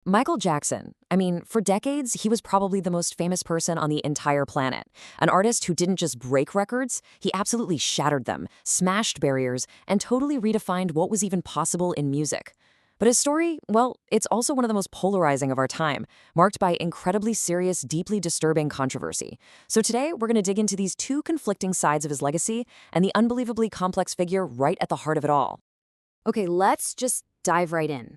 Michael Jackson. I mean, for decades, he was probably the most famous person on the entire planet. An artist who didn't just break records, he absolutely shattered them, smashed barriers, and totally redefined what was even possible in music. But his story, well, it's also one of the most polarizing of our time, marked by incredibly serious, deeply disturbing controversy. So today, we're going to dig into these two conflicting sides of his legacy and the unbelievably complex figure right at the heart of it all. Okay, let's just dive right in.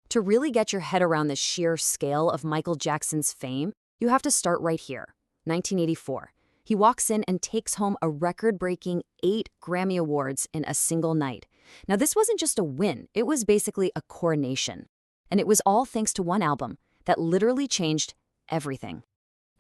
To really get your head around the sheer scale of Michael Jackson's fame, you have to start right here, 1984. He walks in and takes home a record-breaking 8 Grammy Awards in a single night. Now, this wasn't just a win, it was basically a coronation. And it was all thanks to one album that literally changed everything.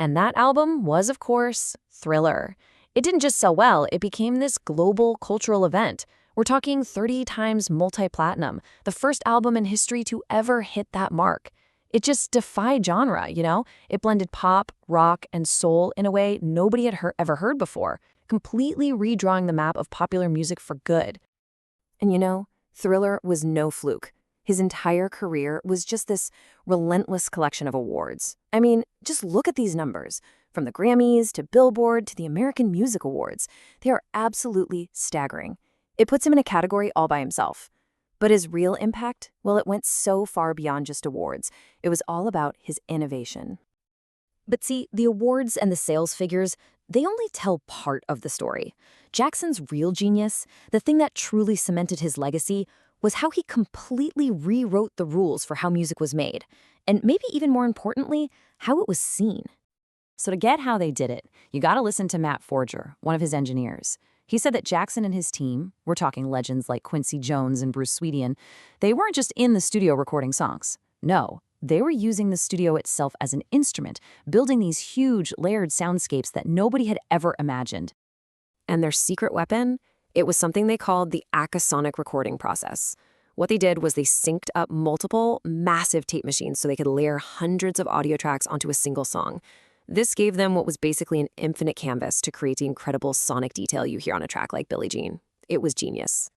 And that album was, of course, Thriller. It didn't just sell well, it became this global cultural event. We're talking 30 times multi-platinum, the first album in history to ever hit that mark. It just defied genre, you know? It blended pop, rock, and soul in a way nobody had ever heard before, completely redrawing the map of popular music for good. And you know, Thriller was no fluke. His entire career was just this relentless collection of awards. I mean, just look at these numbers. From the Grammys to Billboard to the American Music Awards, they are absolutely staggering. It puts him in a category all by himself. But his real impact, well, it went so far beyond just awards. It was all about his innovation. But see, the awards and the sales figures, they only tell part of the story. Jackson's real genius, the thing that truly cemented his legacy, was how he completely rewrote the rules for how music was made. And maybe even more importantly, how it was seen. So to get how they did it, you gotta listen to Matt Forger, one of his engineers. He said that Jackson and his team, we're talking legends like Quincy Jones and Bruce Sweetan, they weren't just in the studio recording songs. No, they were using the studio itself as an instrument, building these huge, layered soundscapes that nobody had ever imagined. And their secret weapon? It was something they called the Acasonic recording process. What they did was they synced up multiple, massive tape machines so they could layer hundreds of audio tracks onto a single song. This gave them what was basically an infinite canvas to create the incredible sonic detail you hear on a track like Billie Jean. It was genius.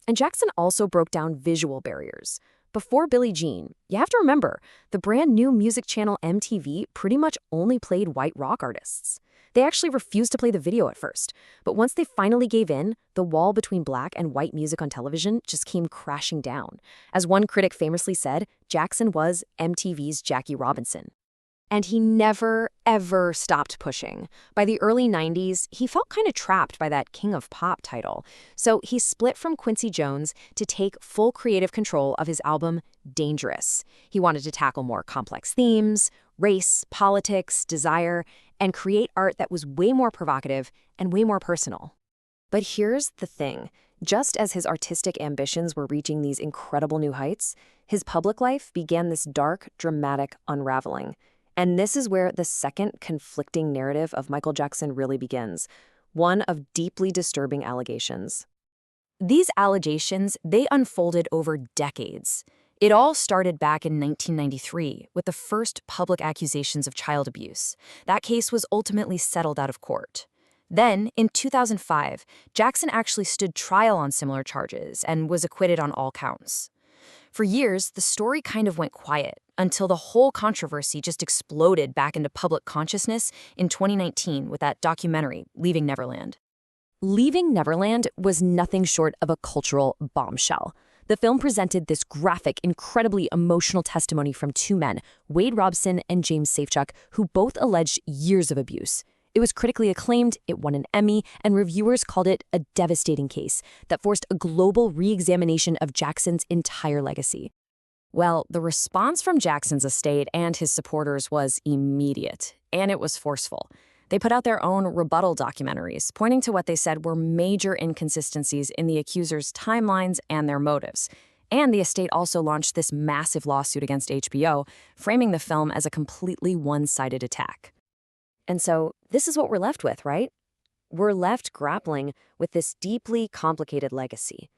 And Jackson also broke down visual barriers. Before Billie Jean, you have to remember, the brand new music channel MTV pretty much only played white rock artists. They actually refused to play the video at first, but once they finally gave in, the wall between black and white music on television just came crashing down. As one critic famously said, Jackson was MTV's Jackie Robinson. And he never, ever stopped pushing. By the early 90s, he felt kind of trapped by that King of Pop title. So he split from Quincy Jones to take full creative control of his album, Dangerous. He wanted to tackle more complex themes, race, politics, desire, and create art that was way more provocative and way more personal. But here's the thing. Just as his artistic ambitions were reaching these incredible new heights, his public life began this dark, dramatic unraveling. And this is where the second conflicting narrative of Michael Jackson really begins, one of deeply disturbing allegations. These allegations, they unfolded over decades. It all started back in 1993 with the first public accusations of child abuse. That case was ultimately settled out of court. Then, in 2005, Jackson actually stood trial on similar charges and was acquitted on all counts. For years, the story kind of went quiet until the whole controversy just exploded back into public consciousness in 2019 with that documentary, Leaving Neverland. Leaving Neverland was nothing short of a cultural bombshell. The film presented this graphic, incredibly emotional testimony from two men, Wade Robson and James Safechuck, who both alleged years of abuse. It was critically acclaimed, it won an Emmy, and reviewers called it a devastating case that forced a global re-examination of Jackson's entire legacy. Well, the response from Jackson's estate and his supporters was immediate, and it was forceful. They put out their own rebuttal documentaries, pointing to what they said were major inconsistencies in the accusers' timelines and their motives. And the estate also launched this massive lawsuit against HBO, framing the film as a completely one-sided attack. And so this is what we're left with, right? We're left grappling with this deeply complicated legacy.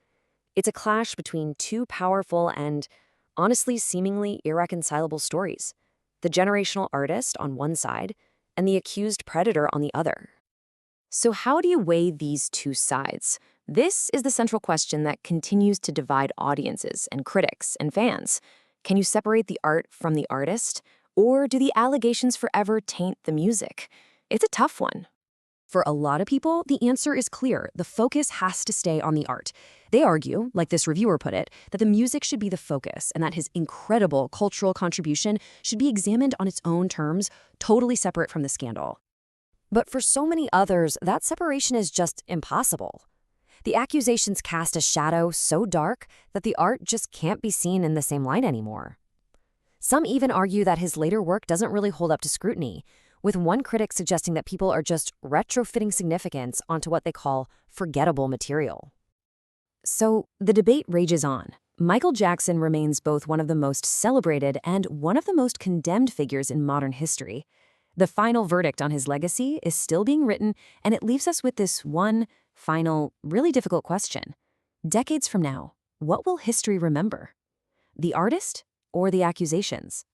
It's a clash between two powerful and, honestly, seemingly irreconcilable stories. The generational artist on one side and the accused predator on the other. So how do you weigh these two sides? This is the central question that continues to divide audiences and critics and fans. Can you separate the art from the artist? Or do the allegations forever taint the music? It's a tough one. For a lot of people, the answer is clear. The focus has to stay on the art. They argue, like this reviewer put it, that the music should be the focus and that his incredible cultural contribution should be examined on its own terms, totally separate from the scandal. But for so many others, that separation is just impossible. The accusations cast a shadow so dark that the art just can't be seen in the same light anymore. Some even argue that his later work doesn't really hold up to scrutiny, with one critic suggesting that people are just retrofitting significance onto what they call forgettable material. So the debate rages on. Michael Jackson remains both one of the most celebrated and one of the most condemned figures in modern history. The final verdict on his legacy is still being written, and it leaves us with this one final, really difficult question. Decades from now, what will history remember? The artist or the accusations?